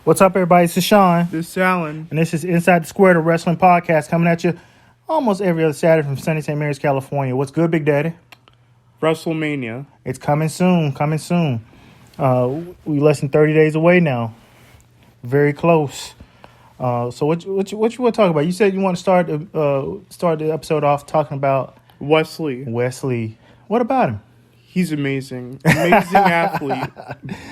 What's up, everybody? It's Sean. This is Alan. And this is Inside the Square, the wrestling podcast, coming at you almost every other Saturday from sunny St. Mary's, California. What's good, Big Daddy? WrestleMania. It's coming soon, we less than 30 days away now. Very close. So what you want to talk about? You said you want to start the episode off talking about Wes Lee. Wes Lee. What about him? He's amazing. Amazing athlete.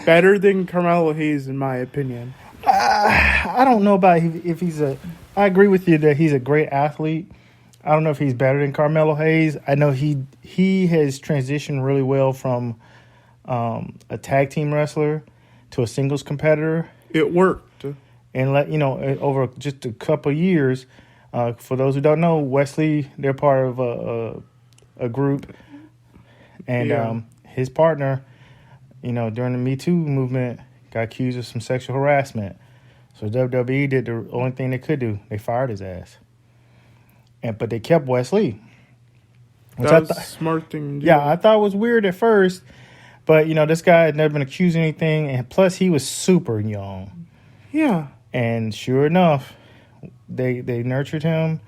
Better than Carmelo Hayes, in my opinion. I don't know about if he's a... I agree with you that he's a great athlete. I don't know if he's better than Carmelo Hayes. I know he has transitioned really well from a tag team wrestler to a singles competitor. It worked. And over just a couple of years, for those who don't know, Wes Lee, they're part of a group, and his partner, during the Me Too movement, got accused of some sexual harassment. So WWE did the only thing they could do. They fired his ass. But they kept Wes Lee. That was a smart thing to do. Yeah, I thought it was weird at first. But, this guy had never been accused of anything. And plus, he was super young. Yeah. And sure enough, they nurtured him,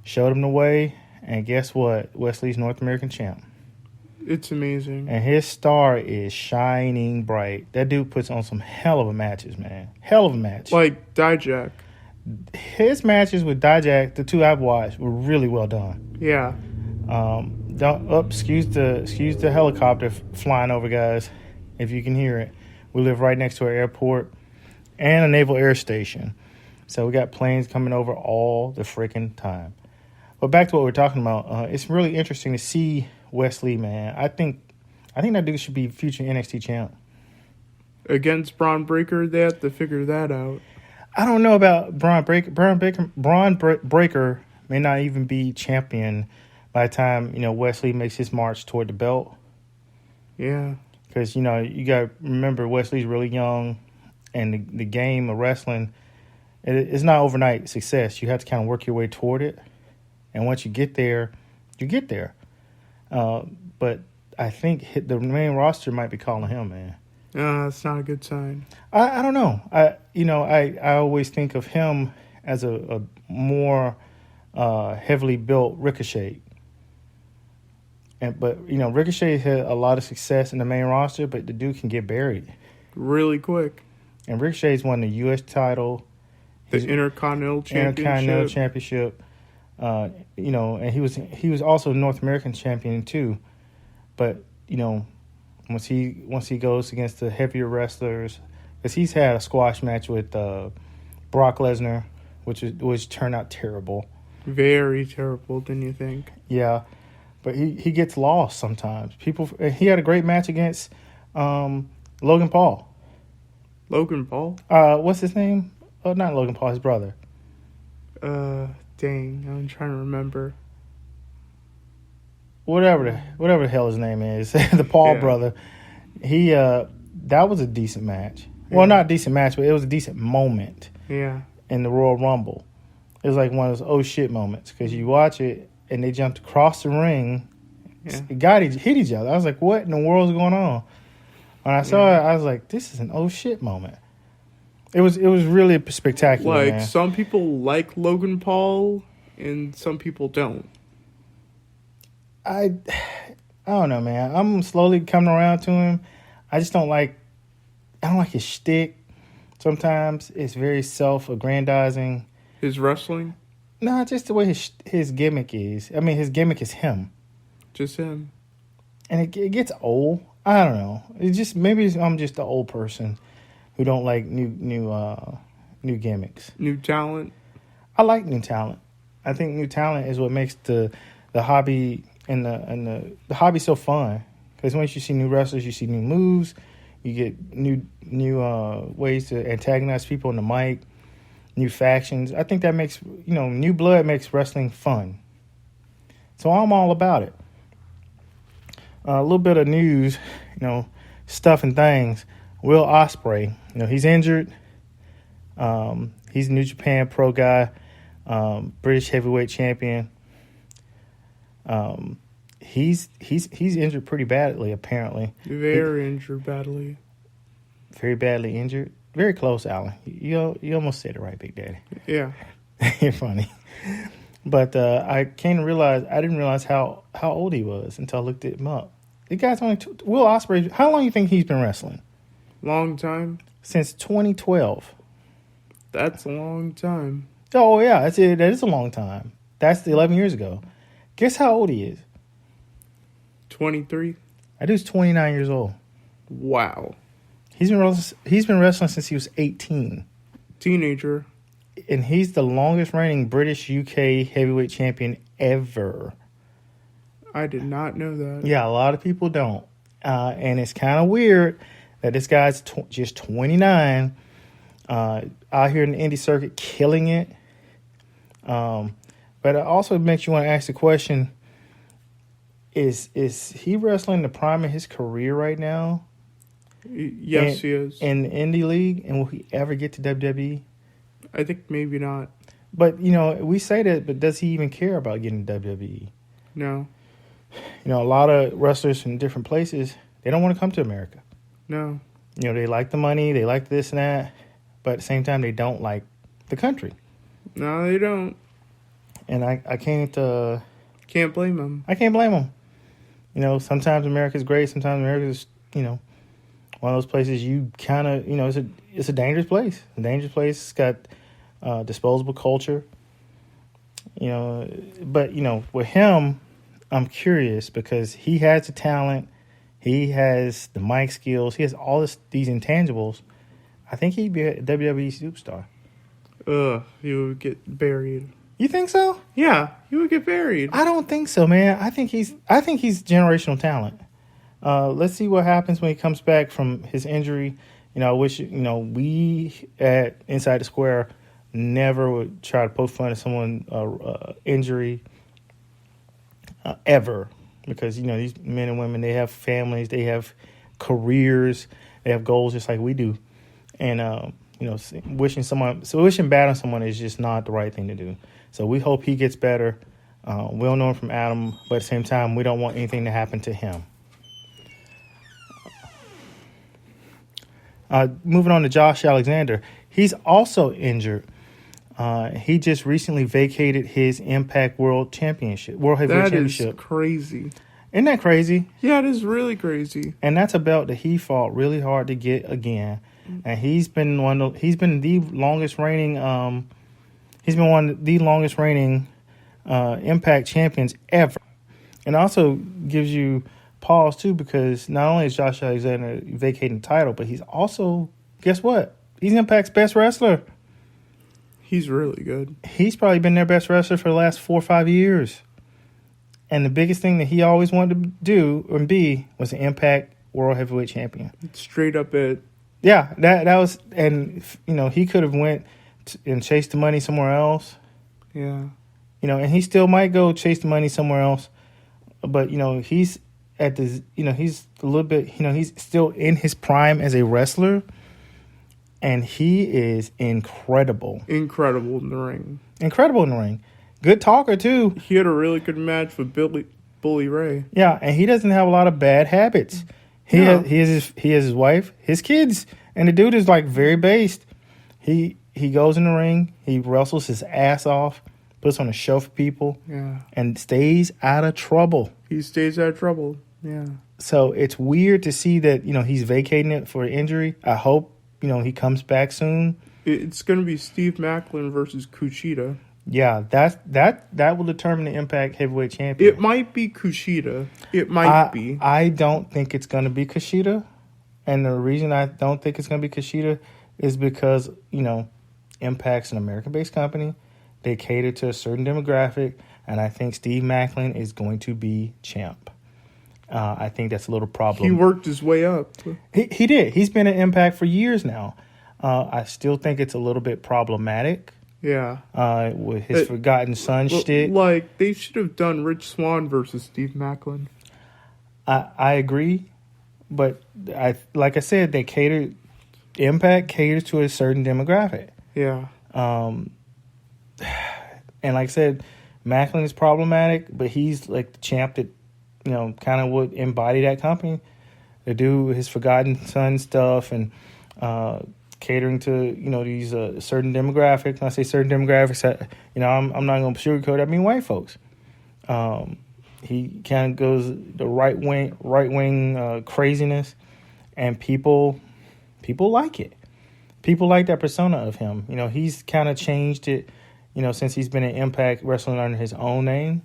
showed him the way. And guess what? Wes Lee's North American champ. It's amazing. And his star is shining bright. That dude puts on some hell of a matches, man. Hell of a match. Like Dijak. His matches with Dijak, the two I've watched, were really well done. Yeah. Excuse the helicopter flying over, guys. If you can hear it, we live right next to an airport and a naval air station, so we got planes coming over all the freaking time. But back to what we're talking about, it's really interesting to see Wes Lee, man. I think that dude should be future NXT champ. Against Braun Breaker, they have to figure that out. I don't know about Braun Breaker. Braun Breaker may not even be champion by the time, Wes Lee makes his march toward the belt. Yeah. Because, you got to remember Wes Lee's really young, and the game of wrestling, it's not overnight success. You have to kind of work your way toward it. And once you get there, you get there. But I think the main roster might be calling him, man. That's not a good sign. I don't know. I always think of him as a more heavily built Ricochet. But Ricochet had a lot of success in the main roster, but the dude can get buried really quick. And Ricochet's won the U.S. title, the Intercontinental Championship. And he was also North American champion too. But once he goes against the heavier wrestlers, because he's had a squash match with Brock Lesnar, which turned out terrible. Very terrible, didn't you think? Yeah, but he gets lost sometimes. He had a great match against Logan Paul. Logan Paul? What's his name? Oh, not Logan Paul, his brother. Dang, I'm trying to remember. Whatever the hell his name is, the Paul brother. He that was a decent match. Yeah. Well, not a decent match, but it was a decent moment. Yeah. In the Royal Rumble, it was like one of those oh shit moments because you watch it and they jumped across the ring, hit each other. I was like, what in the world is going on? When I saw it, I was like, this is an oh shit moment. It was really spectacular. Like, man. Some people like Logan Paul and some people don't. I don't know, man. I'm slowly coming around to him. I don't like his shtick. Sometimes it's very self-aggrandizing. His wrestling? No, just the way his gimmick is. I mean, his gimmick is him. Just him. And it gets old. I don't know. Maybe I'm just the old person who don't like new gimmicks. New talent? I like new talent. I think new talent is what makes the hobby and the hobby so fun. Because once you see new wrestlers, you see new moves, you get new ways to antagonize people on the mic, new factions. I think that makes new blood makes wrestling fun. So I'm all about it. A little bit of news, stuff and things. Will Ospreay, he's injured. He's a New Japan Pro guy, British heavyweight champion. He's injured pretty badly, apparently. Very injured badly. Very badly injured. very close, Alan. You almost said it right, Big Daddy. Yeah. You're funny. But I didn't realize how old he was until I looked him up. The guy's only Will Ospreay. How long do you think he's been wrestling? Long time. Since 2012. That's a long time. Oh yeah, that is a long time. That's 11 years ago. Guess how old he is? 23. That dude's 29 years old. Wow. He's been wrestling since he was 18. Teenager. And he's the longest reigning British UK heavyweight champion ever. I did not know that. Yeah, a lot of people don't. And it's kind of weird that this guy's just 29, out here in the indie circuit killing it. But it also makes you want to ask the question, is he wrestling the prime of his career right now? Yes, he is. In the indie league? And will he ever get to WWE? I think maybe not. But, we say that, but does he even care about getting to WWE? No. A lot of wrestlers from different places, they don't want to come to America. No. They like the money, they like this and that, but at the same time, they don't like the country. No, they don't. And I can't... Can't blame them. I can't blame them. Sometimes America's great, sometimes America's, one of those places you kind of, it's a dangerous place. A dangerous place. It's got disposable culture. But, with him, I'm curious because he has the talent. He has the mic skills. He has all these intangibles. I think he'd be a WWE superstar. He would get buried. You think so? Yeah, he would get buried. I don't think so, man. I think he's generational talent. Let's see what happens when he comes back from his injury. I wish, we at Inside the Square never would try to poke fun at someone's injury ever. Because, these men and women, they have families, they have careers, they have goals just like we do. And, wishing bad on someone is just not the right thing to do. So we hope he gets better. We don't know him from Adam, but at the same time, we don't want anything to happen to him. Moving on to Josh Alexander. He's also injured. He just recently vacated his Impact World Heavyweight Championship. That is crazy. Isn't that crazy? Yeah, it is really crazy. And that's a belt that he fought really hard to get again. And he's been the longest reigning Impact champions ever. And also gives you pause too, because not only is Josh Alexander vacating the title, but he's also, guess what? He's Impact's best wrestler. He's really good. He's probably been their best wrestler for the last 4 or 5 years. And the biggest thing that he always wanted to do and be was an Impact World Heavyweight Champion. Straight up it. Yeah, that was, and he could have went and chased the money somewhere else. Yeah. And he still might go chase the money somewhere else. But he's at this. He's a little bit. He's still in his prime as a wrestler. And he is incredible. Incredible in the ring. Incredible in the ring. Good talker, too. He had a really good match with Bully Ray. Yeah, and he doesn't have a lot of bad habits. He has his wife, his kids, and the dude is very based. He goes in the ring, he wrestles his ass off, puts on a show for people, and stays out of trouble. He stays out of trouble, yeah. So it's weird to see that, he's vacating it for injury. I hope he comes back soon. It's going to be Steve Macklin versus Kushida. Yeah, that will determine the Impact Heavyweight Champion. It might be Kushida. It might be. I don't think it's going to be Kushida. And the reason I don't think it's going to be Kushida is because, Impact's an American-based company. They cater to a certain demographic. And I think Steve Macklin is going to be champ. I think that's a little problem. He worked his way up. He did. He's been at Impact for years now. I still think it's a little bit problematic. Yeah. With his Forgotten Son shtick. They should have done Rich Swann versus Steve Macklin. I agree. But like I said, Impact caters to a certain demographic. Yeah. And like I said, Macklin is problematic, but he's like the champ that, kind of would embody that company. To do his Forgotten Son stuff and catering to, you know, these certain demographics. When I say certain demographics, you know, I'm not going to sugarcoat it. I mean white folks. He kind of goes the right wing craziness, and people like it. People like that persona of him. You know, he's kind of changed it, you know, since he's been in Impact Wrestling under his own name.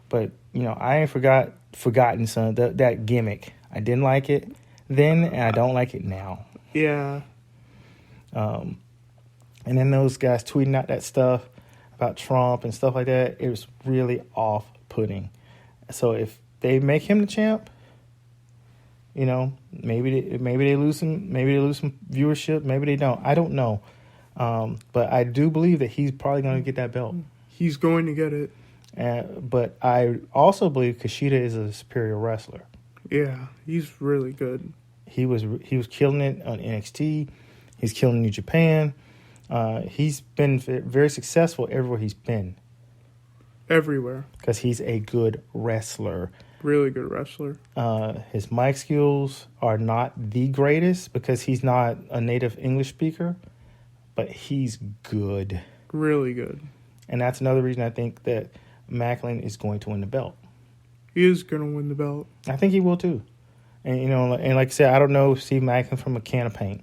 But, you know, I ain't forgotten son that gimmick. I didn't like it then, and I don't like it now. Yeah. And then those guys tweeting out that stuff about Trump and stuff like that, it was really off-putting. So if they make him the champ, you know, maybe they lose some viewership, maybe they don't. I don't know. But I do believe that he's probably going to get that belt. He's going to get it. But I also believe Kushida is a superior wrestler. Yeah, he's really good. He was killing it on NXT. He's killing New Japan. He's been very successful everywhere he's been. Everywhere. Because he's a good wrestler. Really good wrestler. His mic skills are not the greatest because he's not a native English speaker, but he's good. Really good. And that's another reason I think that Macklin is going to win the belt. He is going to win the belt. I think he will too. And, you know, and like I said, I don't know Steve Macklin from a can of paint,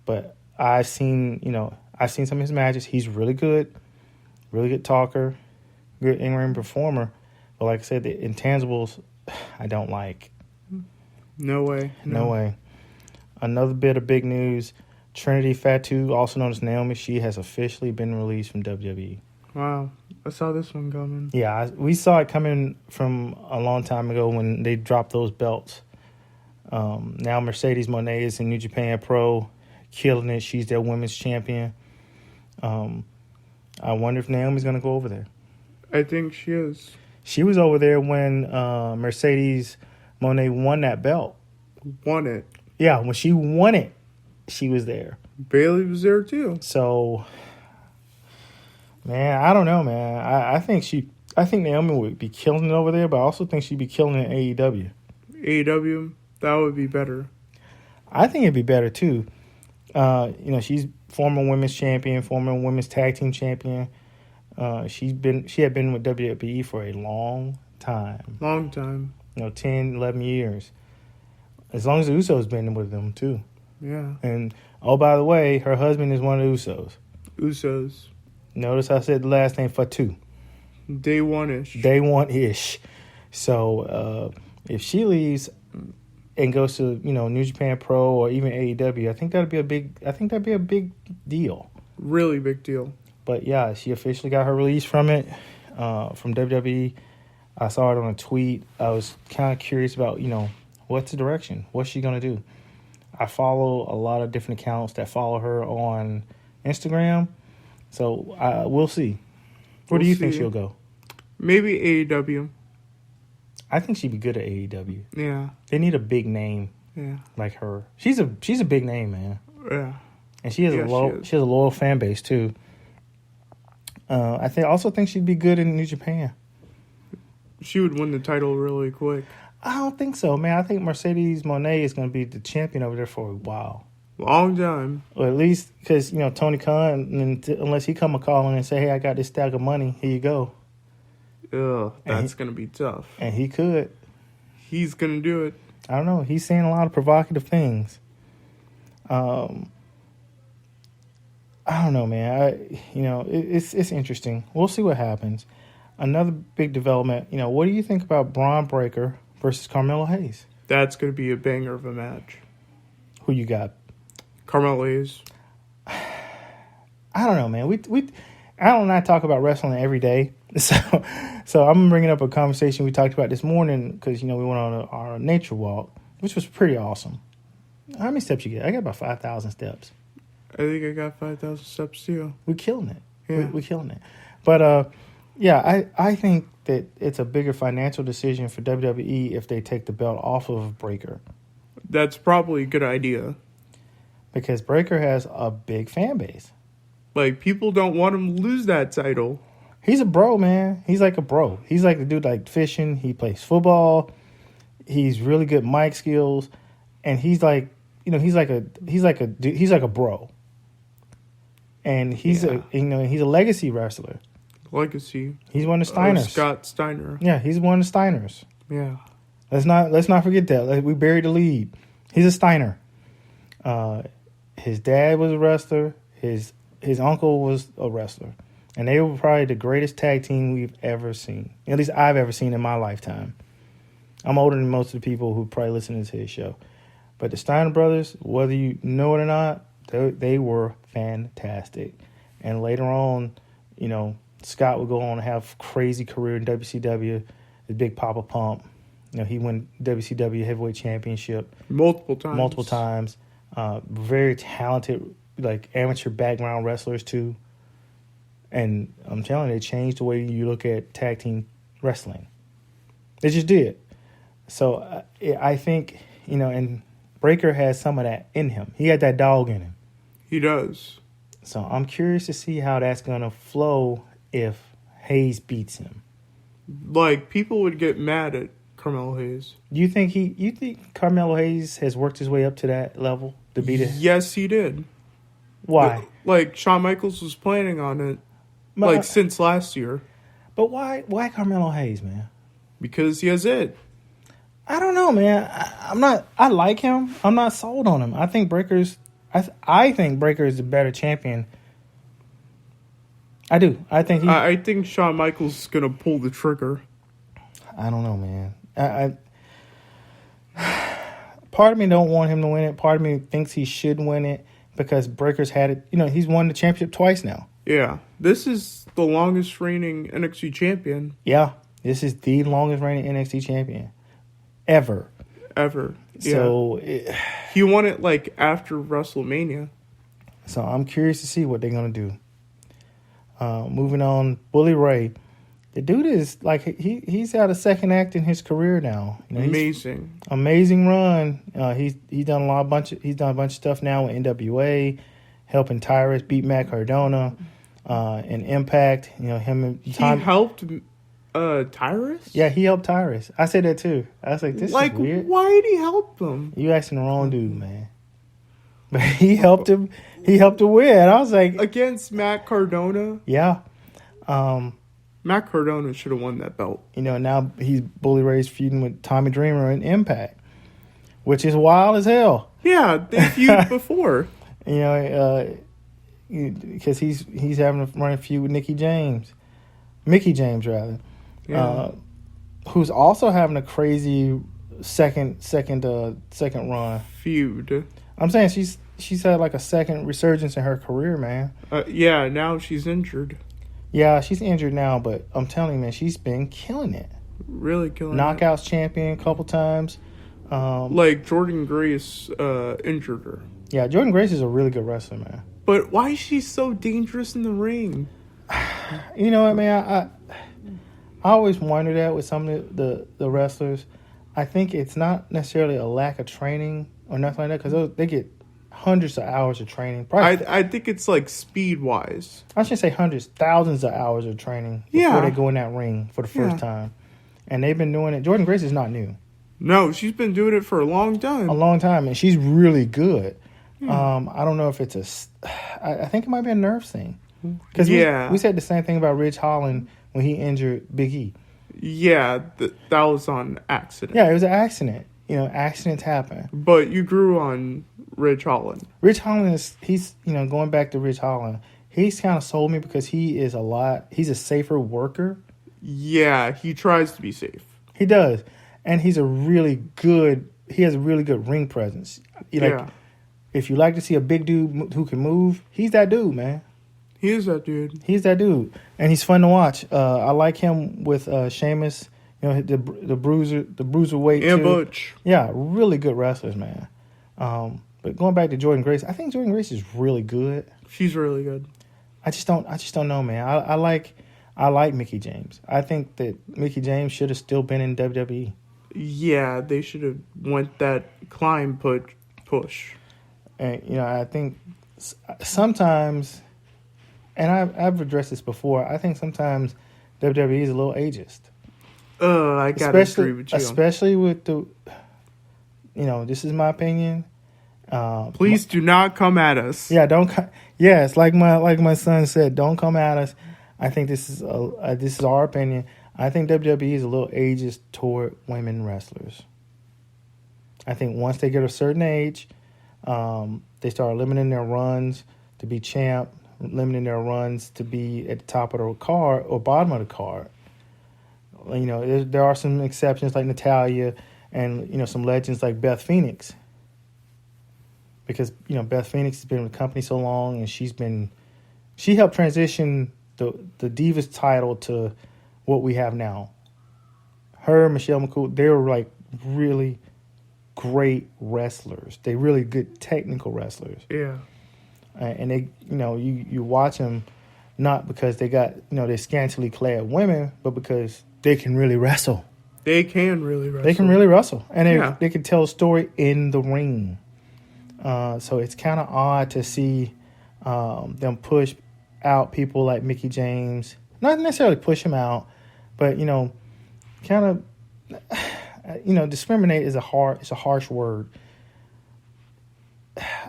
but I've seen some of his matches. He's really good talker, good in-ring performer. But like I said, the intangibles, I don't like. No way. No way. Another bit of big news. Trinity Fatu, also known as Naomi, she has officially been released from WWE. Wow. I saw this one coming. Yeah, we saw it coming from a long time ago when they dropped those belts. Now Mercedes Moné is in New Japan Pro, killing it. She's their women's champion. I wonder if Naomi's going to go over there. I think she is. She was over there when Mercedes Moné won that belt. Won it. Yeah, when she won it, she was there. Bayley was there too. So, man, I don't know, man. I think Naomi would be killing it over there, but I also think she'd be killing it in AEW. AEW, that would be better. I think it'd be better too. You know, she's former women's champion, former women's tag team champion. She had been with WWE for a long time. Long time. You know, 10, 11 years. As long as the Usos been with them too. Yeah. And, oh, by the way, her husband is one of the Usos. Usos. Notice I said the last name Fatu. Day one-ish. Day one-ish. So, if she leaves and goes to, you know, New Japan Pro or even AEW, I think that'd be a big deal. Really big deal. But yeah, she officially got her release from it, from WWE. I saw it on a tweet. I was kind of curious about, you know, what's the direction? What's she going to do? I follow a lot of different accounts that follow her on Instagram. So we'll see. Where do you think she'll go? Maybe AEW. I think she'd be good at AEW. Yeah. They need a big name. Yeah. Like her. She's a big name, man. Yeah. And she has a loyal fan base too. I also think she'd be good in New Japan. She would win the title really quick. I don't think so, man. I think Mercedes Moné is going to be the champion over there for a while. Long time. Or at least because, you know, Tony Khan, unless he come a calling and say, hey, I got this stack of money, here you go. Ugh, that's going to be tough. And he could. He's going to do it. I don't know. He's saying a lot of provocative things. I don't know, man. It's interesting. We'll see what happens. Another big development, you know, what do you think about Braun Breaker versus Carmelo Hayes? That's going to be a banger of a match. Who you got? Carmelo Hayes. I don't know, man. Alan and I talk about wrestling every day. So I'm bringing up a conversation we talked about this morning because, you know, we went on our nature walk, which was pretty awesome. How many steps you get? I got about 5,000 steps. I think I got 5,000 steps too. We're killing it. Yeah. We're killing it. But, yeah, I think that it's a bigger financial decision for WWE if they take the belt off of Breaker. That's probably a good idea. Because Breaker has a big fan base. Like, people don't want him to lose that title. He's a bro, man. He's like a bro. He's like the dude like fishing. He plays football. He's really good mic skills. And he's like he's like a bro, and he's he's a legacy wrestler. Legacy. He's one of the Steiners. Scott Steiner. Yeah, he's one of the Steiners. Yeah. Let's not forget that. We buried the lead. He's a Steiner. His dad was a wrestler. His uncle was a wrestler, and they were probably the greatest tag team we've ever seen. At least I've ever seen in my lifetime. I'm older than most of the people who probably listen to his show, but the Steiner brothers, whether you know it or not, they were fantastic. And later on, Scott would go on to have a crazy career in WCW, the Big Papa Pump. He won WCW Heavyweight Championship multiple times. Very talented, like amateur background wrestlers too. And I'm telling you, they changed the way you look at tag team wrestling. They just did. So I think and Breakker has some of that in him. He had that dog in him. He does. So I'm curious to see how that's gonna flow if Hayes beats him. Like, people would get mad at Carmelo Hayes. You think Carmelo Hayes has worked his way up to that level to beat it? Yes, he did. Why? Like, Shawn Michaels was planning on it, since last year. But why Carmelo Hayes, man? Because he has it. I don't know, man. I like him. I'm not sold on him. I think Breakker's the better champion. I do. I think Shawn Michaels is gonna pull the trigger. I don't know, man. Part of me don't want him to win it. Part of me thinks he should win it because Breakker's had it. He's won the championship twice now. Yeah, this is the longest reigning NXT champion. Yeah, this is the longest reigning NXT champion ever. Yeah. So he won it after WrestleMania. So I'm curious to see what they're gonna do. Moving on, Bully Ray. The dude is he's had a second act in his career now. Amazing run. He's done a bunch of stuff now with NWA, helping Tyrus beat Matt Cardona, in Impact. Him and Tom. He helped Tyrus? Yeah, he helped Tyrus. I said that too. I was like, this is weird. Why did he help them? You asking the wrong dude, man. But he helped him. He helped to win. I was like, against Matt Cardona. Yeah. Matt Cardona should have won that belt. Now he's Bully Ray's feuding with Tommy Dreamer in Impact, which is wild as hell. Yeah, they feuded before. Because he's having a running feud with Mickie James, rather, who's also having a crazy second run feud. I'm saying she's had a second resurgence in her career, man. Yeah, now she's injured. Yeah, she's injured now, but I'm telling you, man, she's been killing it. Really killing Knockouts champion a couple times. Jordynne Grace injured her. Yeah, Jordynne Grace is a really good wrestler, man. But why is she so dangerous in the ring? You know what, man? I always wonder that with some of the wrestlers. I think it's not necessarily a lack of training or nothing like that, because they get hundreds of hours of training. I think it's speed-wise. I should say hundreds, thousands of hours of training before they go in that ring for the first time. And they've been doing it. Jordynne Grace is not new. No, she's been doing it for a long time. And she's really good. I don't know if it's I think it might be a nerves thing. Because we said the same thing about Ridge Holland when he injured Big E. Yeah, that was on accident. Yeah, it was an accident. Accidents happen. But you grew on Ridge Holland. Ridge Holland he's going back to Ridge Holland, he's kind of sold me because he's a safer worker. Yeah, he tries to be safe. He does. And he has a really good ring presence. If you like to see a big dude who can move, he's that dude, man. He is that dude. He's that dude. And he's fun to watch. I like him with Sheamus, the bruiserweight and too. Butch. Yeah, really good wrestlers, man. But going back to Jordynne Grace, I think Jordynne Grace is really good. She's really good. I just don't know, man. I like Mickie James. I think that Mickie James should have still been in WWE. Yeah, they should have went that climb push. And I think sometimes, and I've addressed this before, I think sometimes WWE is a little ageist. I gotta agree with you. Especially with this is my opinion. Please do not come at us. Yeah, don't. Yes, like my son said, don't come at us. I think this is our opinion. I think WWE is a little ageist toward women wrestlers. I think once they get a certain age, they start limiting their runs to be champ, limiting their runs to be at the top of the card or bottom of the card. You know, there are some exceptions like Natalya and, you know, some legends like Beth Phoenix. Because, you know, Beth Phoenix has been with the company so long, and she helped transition the Divas title to what we have now. Her, Michelle McCool, they were like really great wrestlers. They really good technical wrestlers. Yeah. And they, you know, you watch them not because they got, you know, they're scantily clad women, but because they can really wrestle. They can really wrestle. They can really wrestle. And they can tell a story in the ring. So it's kind of odd to see them push out people like Mickie James. Not necessarily push him out, but, you know, kind of, you know, discriminate is a harsh word.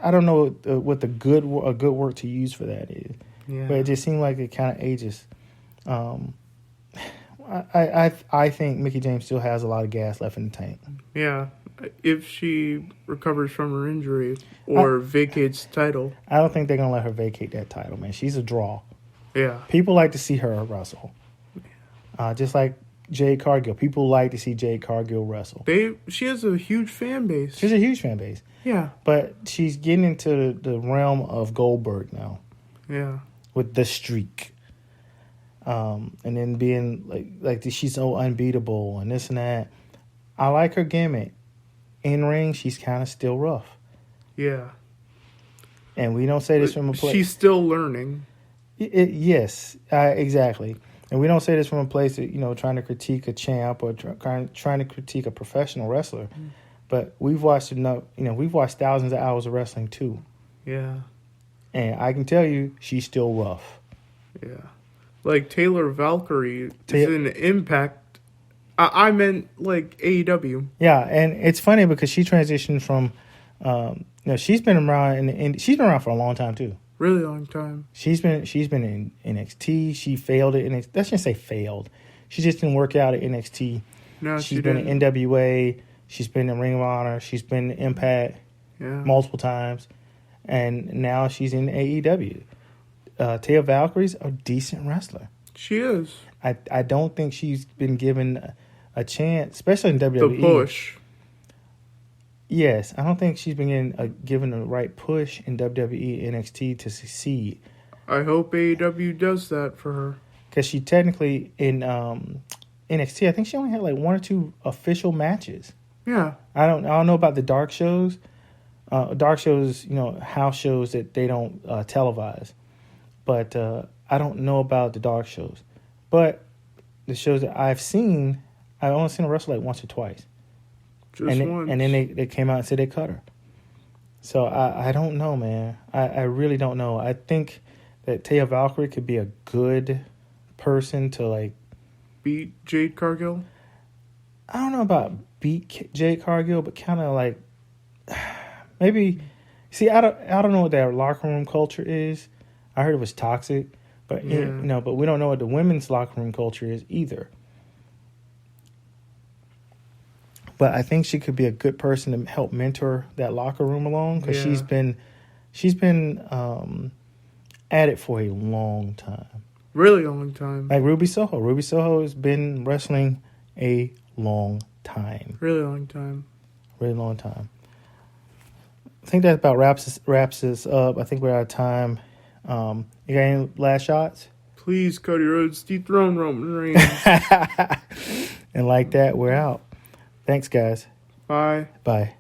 I don't know what a good word to use for that is. Yeah. But it just seemed like it kind of ages. I think Mickie James still has a lot of gas left in the tank. Yeah. If she recovers from her injury or vacates title. I don't think they're going to let her vacate that title, man. She's a draw. Yeah. People like to see her wrestle. Just like Jade Cargill. People like to see Jade Cargill wrestle. She has a huge fan base. She's a huge fan base. Yeah. But she's getting into the realm of Goldberg now. Yeah. With the streak. And then being like she's so unbeatable and this and that. I like her gimmick. In ring, she's kind of still rough. Yeah. And we don't say this from a place. She's still learning. Yes, exactly. And we don't say this from a place that, you know, trying to critique a champ or trying to critique a professional wrestler. Mm-hmm. But we've watched enough, you know, we've watched thousands of hours of wrestling too. Yeah. And I can tell you, she's still rough. Yeah. Like Taylor Valkyrie is an Impact. I meant like AEW. Yeah, and it's funny because she transitioned from, you know, she's been around she's been around for a long time too. Really long time. She's been in NXT. She failed at NXT. Let's just say failed. She just didn't work out at NXT. No, she's been in NWA. She's been in Ring of Honor. She's been in Impact multiple times, and now she's in AEW. Taylor Valkyrie's a decent wrestler. She is. I don't think she's been given a chance, especially in WWE. The push. Yes, I don't think she's been given the right push in WWE NXT to succeed. I hope AEW does that for her. Because she technically, in NXT, I think she only had like 1 or 2 official matches. Yeah. I don't know about the dark shows. Dark shows, you know, house shows that they don't televise. But I don't know about the dark shows. But the shows that I've seen, I've only seen her wrestle like once or twice. Once. And then they came out and said they cut her. So I don't know, man. I really don't know. I think that Taylor Valkyrie could be a good person to like beat Jade Cargill. I don't know about beat Jade Cargill, but kind of like maybe. See, I don't know what their locker room culture is. I heard it was toxic, but but we don't know what the women's locker room culture is either. But I think she could be a good person to help mentor that locker room along because she's been at it for a long time. Really long time. Like Ruby Soho. Ruby Soho has been wrestling a long time. Really long time. Really long time. I think that about wraps us up. I think we're out of time. You got any last shots? Please, Cody Rhodes, dethrone Roman Reigns. And like that, we're out. Thanks, guys. Bye. Bye.